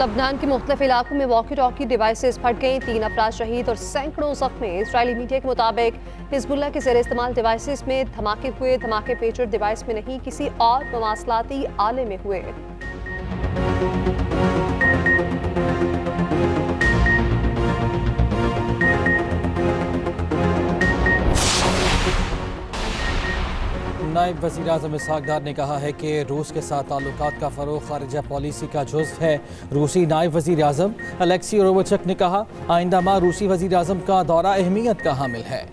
लबनान के मुख्तलिफ इलाकों में वॉकी टॉकी डिवाइसेस फट गई, 3 अफराद शहीद और सैकड़ों जख्मी। इजरायली मीडिया के मुताबिक हिजबुल्लाह के ज़ेर इस्तेमाल डिवाइसेस में धमाके हुए। धमाके पेजर डिवाइस में नहीं, किसी और मवासलाती आले में हुए। नायब वज़ीर आज़म इसहाक डार ने कहा है कि रूस के साथ ताल्लुकात का फ़रोग़ ख़ारिजा पॉलिसी का जुज़्व है। रूसी नायब वज़ीर आज़म अलेक्सी रोवचक ने कहा, आइंदा माह रूसी वज़ीर आज़म का दौरा अहमियत का हामिल है।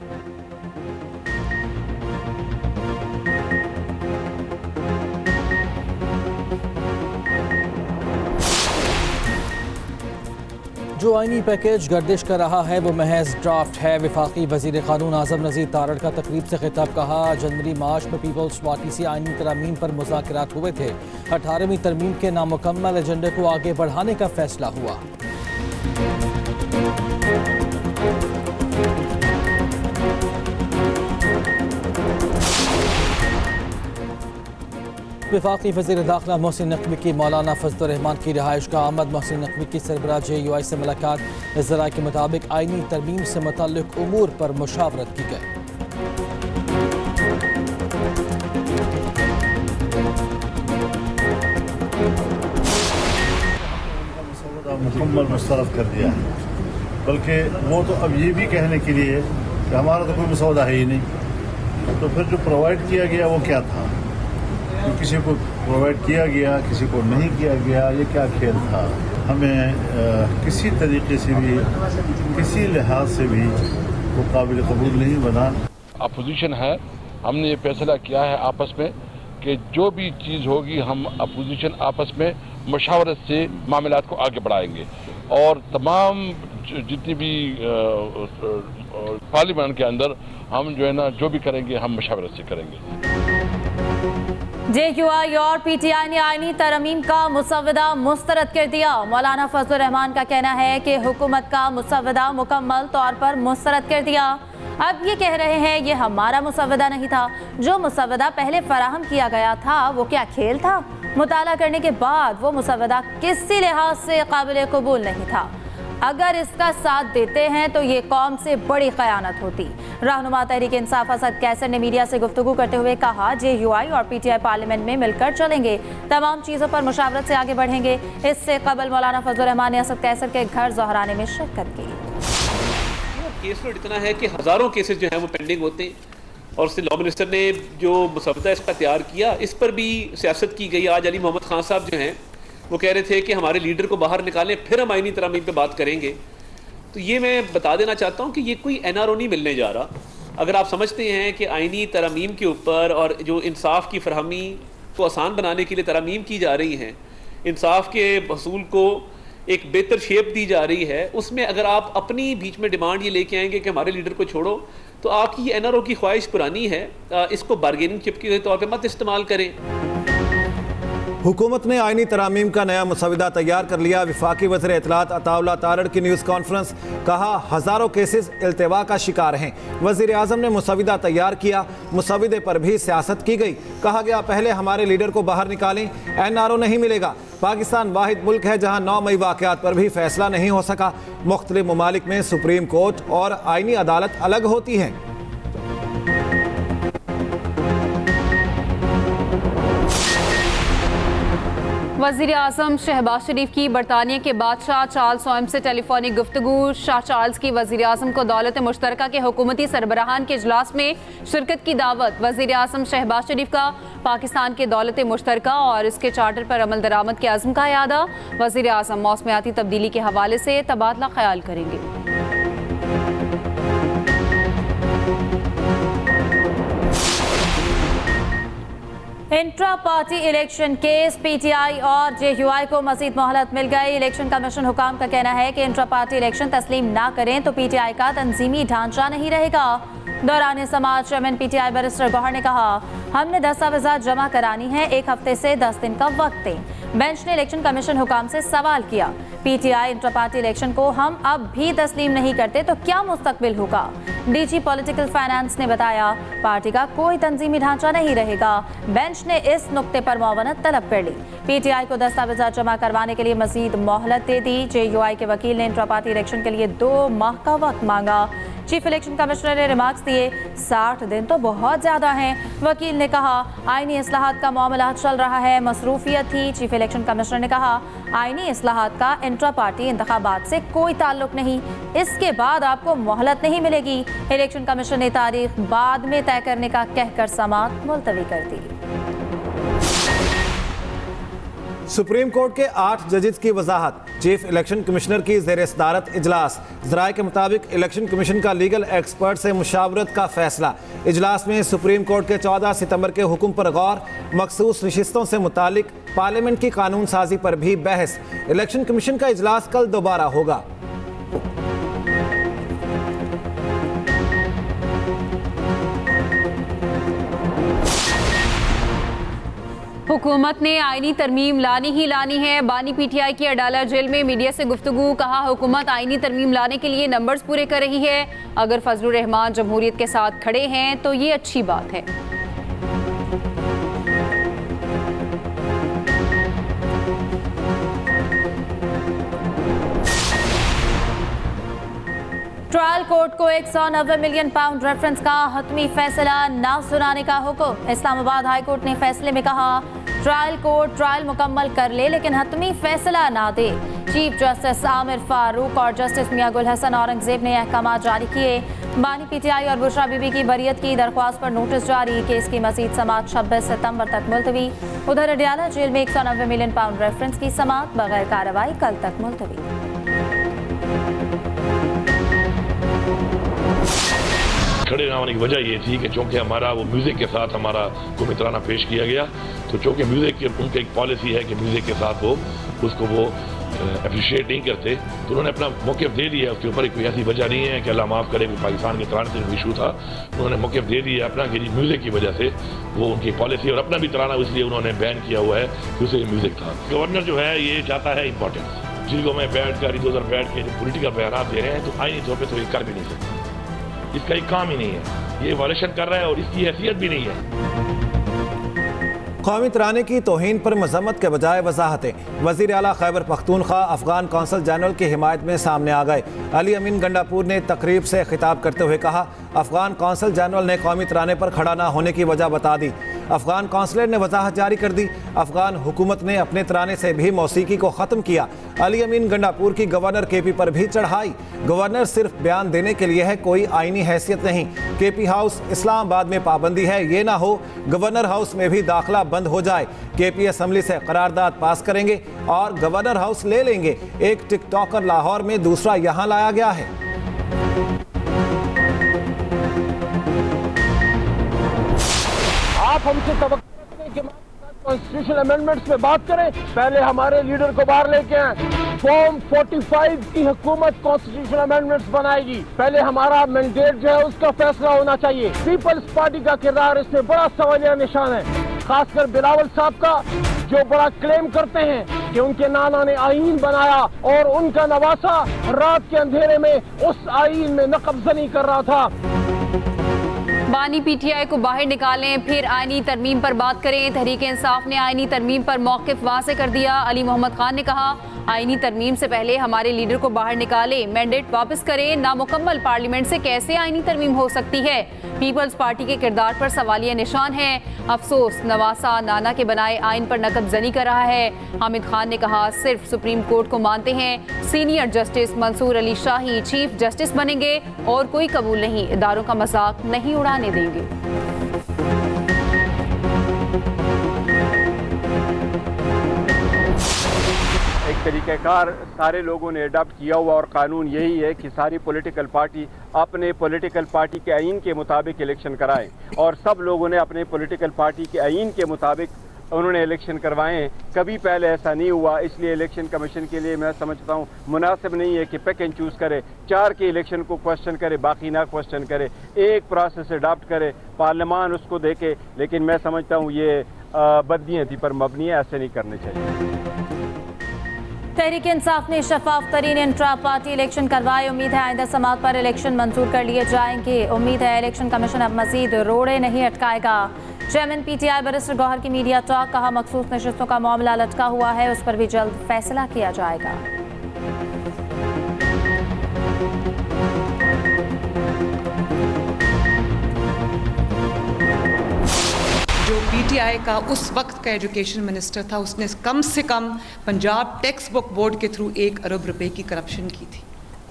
जो आईनी पैकेज गर्दिश कर रहा है वो महज ड्राफ्ट है। वफाकी वज़ीर क़ानून आज़म नज़ीर तारड़ का तकरीब से खिताब। कहा, जनवरी मार्च में पीपल्स पार्टी से आईनी तरमीम पर मुज़ाकरात हुए थे। 18वीं तरमीम के नामुकम्मल एजेंडे को आगे बढ़ाने का फैसला हुआ। वफाकी वज़ीर दाखिला मोहसिन नकवी की मौलाना फजलुर रहमान की रिहाइश का आमद। मोहसिन नकवी की सरबराह JUI से मुलाकात। ज़राए के मुताबिक आईनी तरमीम से मुतल्लिक़ उमूर पर मुशावरत की गई। मुकम्मल मुस्तरद कर दिया है, बल्कि वो तो अब ये भी कहने के लिए कि हमारा तो कोई मसौदा है ही नहीं। तो फिर जो प्रोवाइड किया गया वो क्या था? तो किसी को प्रोवाइड किया गया, किसी को नहीं किया गया, ये क्या खेल था? हमें किसी तरीके से भी, किसी लिहाज से भी वो काबिल कबूल नहीं बना। अपोजिशन है, हमने ये फैसला किया है आपस में कि जो भी चीज़ होगी हम अपोजिशन आपस में मशावरत से मामलात को आगे बढ़ाएंगे और तमाम जितनी भी पार्लियामेंट के अंदर हम जो है ना जो भी करेंगे हम मशावरत से करेंगे। JUI और PTI ने आईनी तरमीम का मुसव्वदा मुस्तरद कर दिया। मौलाना फजलुर रहमान का कहना है कि हुकूमत का मुसव्वदा मुकम्मल तौर पर मुस्तरद कर दिया। अब ये कह रहे हैं ये हमारा मुसव्वदा नहीं था, जो मुसव्वदा पहले फराहम किया गया था वो क्या खेल था? मुताला करने के बाद वो मुसव्वदा किसी लिहाज से काबिल कबूल नहीं था। अगर इसका साथ देते हैं तो ये कौम से बड़ी ख़यानत होती। रहनुमा तहरीक इंसाफ असद कैसर ने मीडिया से गुफ्तगू करते हुए कहा, JUI और PTI पार्लियामेंट में मिलकर चलेंगे, तमाम चीज़ों पर मुशावरत से आगे बढ़ेंगे। इससे कबल मौलाना फजलुर रहमान ने असद कैसर के घर ज़हराने में शिरकत की। केस लोड इतना है कि हज़ारों केसेस जो हैं वो पेंडिंग होते हैं और उससे लॉ मिनिस्टर ने जो मुसव्वदा इसका तैयार किया इस पर भी सियासत की गई। आज अली मोहम्मद खान साहब जो हैं वो कह रहे थे कि हमारे लीडर को बाहर निकालें फिर हम आईनी तरमीम पे बात करेंगे। तो ये मैं बता देना चाहता हूँ कि ये कोई NRO नहीं मिलने जा रहा। अगर आप समझते हैं कि आईनी तरमीम के ऊपर और जो इंसाफ की फरहमी को आसान बनाने के लिए तरमीम की जा रही हैं, इंसाफ के हसूल को एक बेहतर शेप दी जा रही है, उसमें अगर आप अपनी बीच में डिमांड ये लेके आएंगे कि हमारे लीडर को छोड़ो, तो आपकी ये NRO की ख्वाहिश पुरानी है, इसको बारगेनिंग चिप के तौर पर मत इस्तेमाल करें। हुकूमत ने आईनी तरामीम का नया मुसव्वदा तैयार कर लिया। वफाकी वज़ीर इत्तलात अताउल्लाह तारड़ की न्यूज़ कॉन्फ्रेंस। कहा, हज़ारों केसेस इल्तिवा का शिकार हैं। वज़ीर आज़म ने मुसव्वदा तैयार किया, मुसव्वदे पर भी सियासत की गई। कहा गया, पहले हमारे लीडर को बाहर निकालें, NRO नहीं मिलेगा। पाकिस्तान वाहिद मुल्क है जहाँ 9 मई वाक़यात पर भी फैसला नहीं हो सका। मुख्तलिफ ममालिक में सुप्रीम कोर्ट और आईनी अदालत अलग होती हैं। वज़ीर आज़म शहबाज शरीफ की बरतानिया के बादशाह चार्ल्स सोम से टेलीफोनिक गुफ्तगू। शाह चार्ल्स की वज़ीर आज़म को दौलत मुश्तरका के हुकूमती सरबराहान के इजलास में शिरकत की दावत। वज़ीर आज़म शहबाज शरीफ का पाकिस्तान के दौलत मुश्तरका और इसके चार्टर पर अमल दरामद के अज़्म का यादा। वज़ीर आज़म मौसमियाती तब्दीली के हवाले से तबादला ख्याल करेंगे। Intra party election case. PTI और JUI को मजीद मोहलत मिल गई। इलेक्शन कमीशन हुकाम का कहना है कि इंट्रा पार्टी इलेक्शन तस्लीम ना करें तो PTI का तंजीमी ढांचा नहीं रहेगा। दौरान समाज चेयरमैन PTI बैरिस्टर गौहर ने कहा, हमने दस्तावेज़ात जमा करानी है, 1 हफ्ते से 10 दिन का वक्त दें। बेंच ने इलेक्शन कमीशन हुकाम से सवाल किया। पीटीआई इंटर पार्टी इलेक्शन को हम अब भी तस्लीम नहीं करते तो क्या मुस्तकबिल होगा? डीजी पॉलिटिकल फाइनेंस ने बताया पार्टी का कोई तंजीमी ढांचा नहीं रहेगा। बेंच ने इस नुक्ते पर मुआवनत तलब कर ली। पीटीआई को दस्तावेजात जमा करवाने के लिए मजीद मोहलत दे दी। जेयूआई के वकील ने इंटर पार्टी इलेक्शन के लिए 2 माह का वक्त मांगा। चीफ इलेक्शन कमिश्नर ने रिमार्क्स दिए 60 दिन तो बहुत ज्यादा हैं। वकील ने कहा आईनी इस्लाहात का मामला चल रहा है, मसरूफियत थी। चीफ इलेक्शन कमिश्नर ने कहा आईनी इस्लाहात का इंट्रा पार्टी इंतखाबात से कोई ताल्लुक नहीं, इसके बाद आपको मोहलत नहीं मिलेगी। इलेक्शन कमीशन ने तारीख बाद में तय करने का कहकर समाअत मुलतवी कर दी। सुप्रीम कोर्ट के 8 जजेस की वजाहत, चीफ इलेक्शन कमिश्नर की ज़ेर सदारत इजलास। ज़राए के मुताबिक इलेक्शन कमीशन का लीगल एक्सपर्ट से मुशावरत का फैसला। इजलास में सुप्रीम कोर्ट के 14 सितंबर के हुक्म पर गौर, मखसूस नशिस्तों से मुतालिक पार्लियामेंट की कानून साजी पर भी बहस। इलेक्शन कमीशन का इजलास कल दोबारा होगा। हुकूमत ने आईनी तरमीम लानी ही लानी है। बानी पीटीआई की अडाला जेल में मीडिया से गुफ्तगू, कहा हुकूमत आईनी तरमीम लाने के लिए नंबर्स पूरे कर रही है। अगर फजलुर रहमान जमहूरियत के साथ खड़े हैं तो ये अच्छी बात है। ट्रायल कोर्ट को 190 मिलियन पाउंड रेफरेंस का हतमी फैसला न सुनाने का हुक्म। इस्लामाबाद हाई कोर्ट ने फैसले में कहा ट्रायल कोर्ट ट्रायल मुकम्मल कर ले लेकिन हतमी फैसला ना दे। चीफ जस्टिस आमिर फारूक और जस्टिस मियां गुल हसन औरंगजेब ने अहकाम जारी किए। बानी पीटीआई और बुशरा बीबी की बरियत की दरख्वास्त पर नोटिस जारी। केस की मजीद समाअत 26 सितंबर तक मुलतवी। उधर अडियाला जेल में 190 मिलियन पाउंड रेफरेंस की समाअत बगैर कार्रवाई कल तक मुलतवी। खड़े न होने की वजह ये थी कि चूँकि हमारा वो म्यूज़िक के साथ हमारा को मित्राना पेश किया गया, तो चूँकि म्यूज़िक की उनकी एक पॉलिसी है कि म्यूज़िक के साथ वो उसको वो अप्रिशिएट नहीं करते, तो उन्होंने अपना मौक़िफ़ दे दिया। उसके ऊपर कोई ऐसी वजह नहीं है कि अल्लाह माफ़ करे, पाकिस्तान के तराने से इशू था। उन्होंने मौक़िफ़ दे दिया अपना कि म्यूज़िक की वजह से वो उनकी पॉलिसी और अपना भी तराना इसलिए उन्होंने बैन किया हुआ है कि उसे म्यूज़िक था। गवर्नर जो है ये चाहता है इंपॉर्टेंस, जिनको मैं बैठ कर इधर उधर बैठ के जो पोलिटिकल बयान दे रहे हैं तो आईनी तौर पर तो ये कर भी नहीं सकता। इसका एक काम ही नहीं है, ये वायलेशन कर रहा है और इसकी हैसियत भी नहीं है। कौमी तराने की तौहीन पर मजम्मत के बजाय वजाहतें। वज़ीर आला खैबर पख्तूनख्वा अफगान कौंसल जनरल की हिमायत में सामने आ गए। अली अमीन गंडापुर ने तकरीब से खिताब करते हुए कहा अफगान कौंसल जनरल ने कौमी तराने पर खड़ा ना होने की वजह बता दी। अफगान कौंसलर ने वजाहत जारी कर दी। अफगान हुकूमत ने अपने तराने से भी मौसीकी को ख़त्म किया। अली अमीन गंडापुर की गवर्नर केपी पर भी चढ़ाई। गवर्नर सिर्फ बयान देने के लिए है, कोई आईनी हैसियत नहीं। केपी हाउस इस्लामाबाद में पाबंदी है, ये ना हो गवर्नर हाउस में भी दाखिला बंद हो जाए। केपी असम्बली से करारदाद पास करेंगे और गवर्नर हाउस ले लेंगे। एक टिकटॉकर लाहौर में, दूसरा यहाँ लाया गया है। आप हमसे कॉन्स्टिट्यूशन अमेंडमेंट्स में बात करें, पहले हमारे लीडर को बाहर लेके आए। फॉर्म 45 की हुकूमत कॉन्स्टिट्यूशन अमेंडमेंट्स बनाएगी, पहले हमारा मैंडेट जो है उसका फैसला होना चाहिए। पीपल्स पार्टी का किरदार इसमें बड़ा सवालिया निशान है, खासकर बिलावल साहब का, जो बड़ा क्लेम करते हैं कि उनके नाना ने आईन बनाया और उनका नवासा रात के अंधेरे में उस आईन में नकबजनी कर रहा था। बानी पीटीआई को बाहर निकालें, फिर आईनी तरमीम पर बात करें। तहरीक इंसाफ ने आईनी तरमीम पर मौक़िफ़ वाज़ेह कर दिया। अली मोहम्मद खान ने कहा आईनी तरमीम से पहले हमारे लीडर को बाहर निकालें, मैंडेट वापस करें। नामुकम्मल पार्लियामेंट से कैसे आईनी तरमीम हो सकती है? पीपल्स पार्टी के किरदार पर सवालिया निशान है। अफसोस नवासा नाना के बनाए आइन पर नकबजनी कर रहा है। हामिद खान ने कहा सिर्फ सुप्रीम कोर्ट को मानते हैं। सीनियर जस्टिस मंसूर अली शाही चीफ जस्टिस बनेंगे और कोई कबूल नहीं, इदारों का मजाक नहीं उड़ाने देंगे। एक तरीक़ाकार सारे लोगों ने अडॉप्ट किया हुआ और कानून यही है कि सारी पॉलिटिकल पार्टी अपने पॉलिटिकल पार्टी के आइन के मुताबिक इलेक्शन कराएं, और सब लोगों ने अपने पॉलिटिकल पार्टी के आइन के मुताबिक उन्होंने इलेक्शन करवाएं। कभी पहले ऐसा नहीं हुआ, इसलिए इलेक्शन कमीशन के लिए मैं समझता हूँ मुनासिब नहीं है कि पिक एंड चूज़ करे, 4 के इलेक्शन को क्वेश्चन करे, बाकी ना क्वेश्चन करे, एक प्रोसेस अडॉप्ट करे, पार्लियामान उसको देखे। लेकिन मैं समझता हूँ ये बदनीयती पर मबनी है, ऐसे नहीं करने चाहिए। तहरीक इंसाफ ने शफाफ तरीन इंट्रा पार्टी इलेक्शन करवाए। उम्मीद है आइंदा समात पर इलेक्शन मंजूर कर लिए जाएंगे। उम्मीद है इलेक्शन कमीशन अब मजीद रोड़े नहीं अटकाएगा। चेयरमैन PTI बैरिस्टर गौहर की मीडिया टॉक, कहा मखसूस नशिस्तों का मामला लटका हुआ है, उस पर भी जल्द फैसला किया जाएगा। जो PTI का उस वक्त का एजुकेशन मिनिस्टर था, उसने कम से कम पंजाब टेक्स्ट बुक बोर्ड के थ्रू 1 अरब रुपए की करप्शन की थी।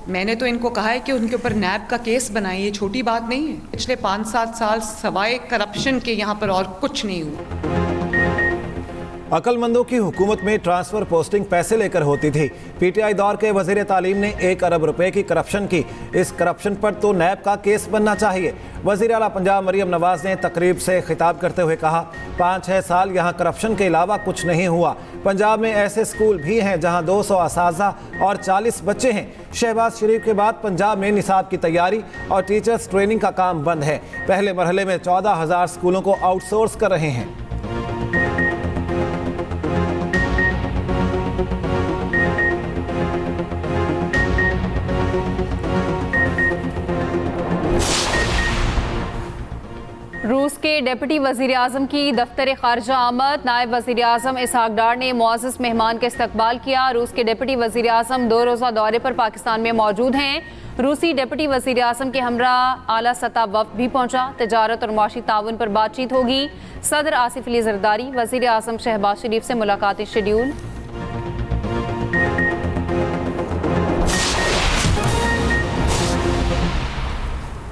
मैंने तो इनको कहा है कि उनके ऊपर नैब का केस बनाइए, ये छोटी बात नहीं है। पिछले 5-7 साल सवाए करप्शन के यहाँ पर और कुछ नहीं हुआ। अक्लमंदों की हुकूमत में ट्रांसफर पोस्टिंग पैसे लेकर होती थी। PTI दौर के वजीर तालीम ने 1 अरब रुपए की करप्शन की। इस करप्शन पर तो नैब का केस बनना चाहिए। वजीर आला पंजाब मरियम नवाज ने तकरीब से खिताब करते हुए कहा, 5-6 साल यहाँ करप्शन के अलावा कुछ नहीं हुआ। पंजाब में ऐसे स्कूल भी हैं जहाँ 200 असातिज़ा और 40 बच्चे हैं। शहबाज शरीफ के बाद पंजाब में निसाब की तैयारी और टीचर्स ट्रेनिंग का काम बंद है। पहले मरहले में 14,000 स्कूलों को आउटसोर्स कर रहे हैं। रूस के डिप्टी वज़ीर आज़म की दफ्तर ख़ारिजा आमद। नायब वज़ीर आज़म इसहाक डार ने मुअज़्ज़ज़ मेहमान का इस्तकबाल किया। रूस के डिप्टी वज़ीर आज़म 2 रोज़ा दौरे पर पाकिस्तान में मौजूद हैं। रूसी डिप्टी वज़ीर आज़म के हमरा आला सतह वफ़द भी पहुंचा। तिजारत और माशी ताउन पर बातचीत होगी। सदर आसिफ अली ज़रदारी, वज़ीर आज़म शहबाज शरीफ से मुलाकातें शेड्यूल।